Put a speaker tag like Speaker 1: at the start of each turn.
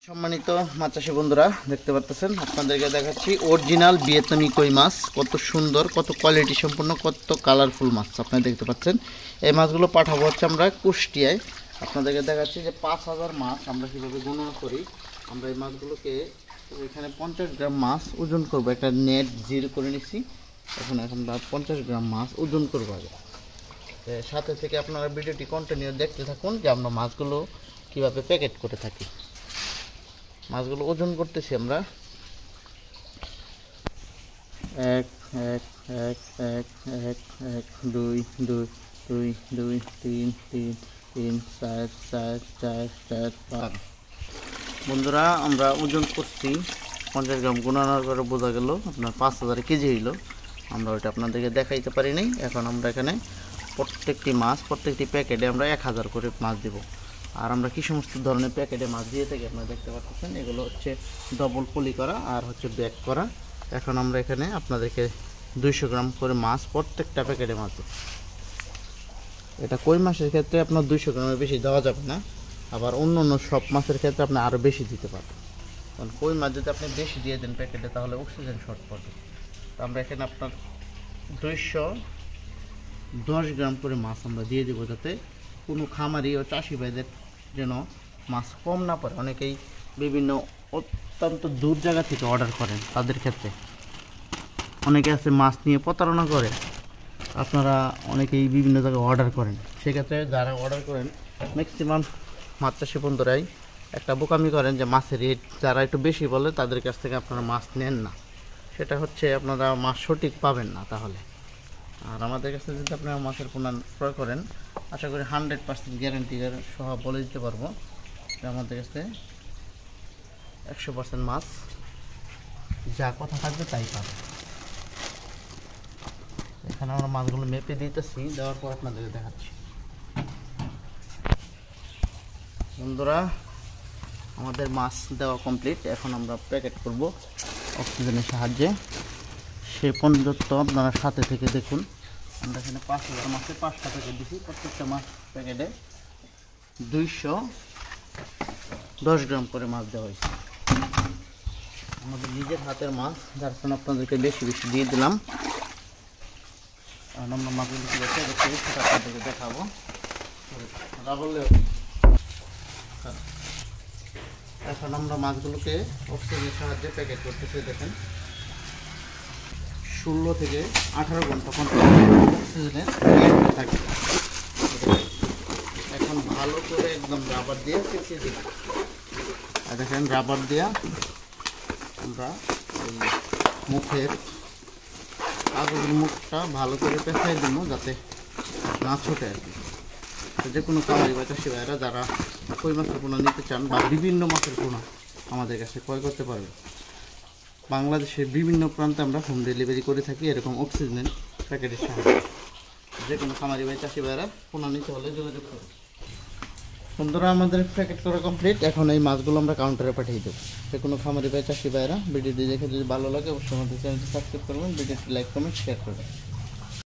Speaker 1: সম্মানিত মাছ চাষী বন্ধুরা, দেখতে পাচ্ছেন আপনাদেরকে দেখাচ্ছি অরিজিনাল ভিয়েতনামি কই মাছ। কত সুন্দর, কত কোয়ালিটি সম্পন্ন, কত কালারফুল মাছ আপনারা দেখতে পাচ্ছেন। এই মাছগুলো পাঠাবো হচ্ছে আমরা কুষ্টিয়ায়। আপনাদেরকে দেখাচ্ছি যে 5000 মাছ আমরা কীভাবে গণনা করি। আমরা এই মাছগুলোকে এখানে 50 গ্রাম মাছ ওজন করবো। একটা নেট জিরো করে নিচ্ছি। এখন আমরা 50 গ্রাম মাছ ওজন করবো আগে। সাথে থেকে আপনারা ভিডিওটি কন্টিনিউ দেখতে থাকুন যে আমরা মাছগুলো কীভাবে প্যাকেট করে থাকি। মাছগুলো ওজন করতেছি আমরা। এক এক এক এক এক এক দুই দুই দুই দুই তিন তিন তিন চার চার চার চার পাঁচ। বন্ধুরা, আমরা ওজন করছি 50 গ্রাম। গুণানোর করে বোঝা গেল আপনার 5000 কেজি হইল। আমরা ওইটা আপনাদেরকে দেখাইতে পারি নাই। এখন আমরা এখানে প্রত্যেকটি মাছ, প্রত্যেকটি প্যাকেটে আমরা 1000 করে মাছ দেব। আর আমরা কি সমস্ত ধরনের প্যাকেটে মাছ দিয়ে থাকি আপনারা দেখতে পাচ্ছেন। এগুলো হচ্ছে ডবল পলি করা আর হচ্ছে ব্যাক করা। এখন আমরা এখানে আপনাদেরকে 200 গ্রাম করে মাছ প্রত্যেকটা প্যাকেটে মাছ দেব। এটা কই মাছের ক্ষেত্রে আপনার 200 গ্রামের বেশি দেওয়া যাবে না। আবার অন্য অন্য সব মাছের ক্ষেত্রে আপনি আরও বেশি দিতে পারবেন। কারণ কই মাছ যদি আপনি বেশি দিয়ে দেন প্যাকেটে, তাহলে অক্সিজেন শর্ট পড়বে। তো আমরা এখানে আপনার 210 গ্রাম করে মাছ আমরা দিয়ে দেবো, যাতে কোনো খামারি ও চাষি ভাইদের যেন মাছ কম না পড়ে। অনেকেই বিভিন্ন অত্যন্ত দূর জায়গা থেকে অর্ডার করেন, তাদের ক্ষেত্রে অনেকে আছে মাছ নিয়ে প্রতারণা করে। আপনারা অনেকেই বিভিন্ন জায়গায় অর্ডার করেন, সেক্ষেত্রে যারা অর্ডার করেন ম্যাক্সিমাম মাছ চাষি বন্ধুরাই একটা বোকামি করেন যে মাছের রেট যারা একটু বেশি বলে তাদের কাছ থেকে আপনারা মাছ নেন না। সেটা হচ্ছে আপনারা মাছ সঠিক পাবেন না তাহলে। আর আমাদের কাছে যদি আপনারা মাছের পোনা ক্রয় করেন, আশা করি 100% গ্যারান্টি সহ বলে দিতে পারবো যে আমাদের কাছে 100% মাছ যা কথা থাকবে তাই পাবে। এখানে আমরা মাছগুলো মেপে দিতেছি, দেওয়ার পর আপনাদেরকে দেখাচ্ছি। বন্ধুরা, আমাদের মাছ দেওয়া কমপ্লিট। এখন আমরা প্যাকেট করব অক্সিজেনের সাহায্যে। সে পর্যন্ত আপনারা সাথে থেকে দেখুন। আমরা এখানে 5000 মাছে 5টা প্যাকেট দিচ্ছি। প্রত্যেকটা মাছ প্যাকেটে 210 গ্রাম করে মাছ দেওয়া হয়েছে। আমাদের নিজের হাতের মাছ, যার জন্য আপনাদেরকে বেশি বেশি দিয়ে দিলাম। আর আমরা মাছগুলো কী আছে সেটা আপনাদেরকে দেখাবো। এখন আমরা মাছগুলোকে অক্সিজেনের সাহায্যে প্যাকেট করতেছি। দেখেন 16 থেকে 18 ঘন্টা পর্যন্ত অক্সিজেনের থাকে। এখন ভালো করে একদম রাবার দিয়ে পেঁচিয়ে দিই। আর দেখেন রাবার দেওয়া আমরা এই মুখের কাগজের মুখটা ভালো করে পেঁচাই দিব, যাতে না ছোটে আর কি। যে কোনো খামারি বা চাষি ভাইরা যারা কই মাছের পোনা নিতে চান বা বিভিন্ন মাছের পোনা আমাদের কাছে ক্রয় করতে পারবে। বাংলাদেশের বিভিন্ন প্রান্তে আমরা হোম ডেলিভারি করে থাকি এরকম অক্সিজেনের প্যাকেটের সাহায্যে। যে কোনো খামারি ভাই চাষি ভাইরা পোনা নিতে হলে যোগাযোগ করবে। বন্ধুরা, আমাদের প্যাকেট করা কমপ্লিট। এখন এই মাছগুলো আমরা কাউন্টারে পাঠিয়ে দেবো। যে কোনো খামারি ভাই চাষি ভাইরা ভিডিওটি দেখে যদি ভালো লাগে অবশ্যই আমাদের চ্যানেলটি সাবস্ক্রাইব করবেন, ভিডিওটি লাইক কমেন্ট শেয়ার করবেন।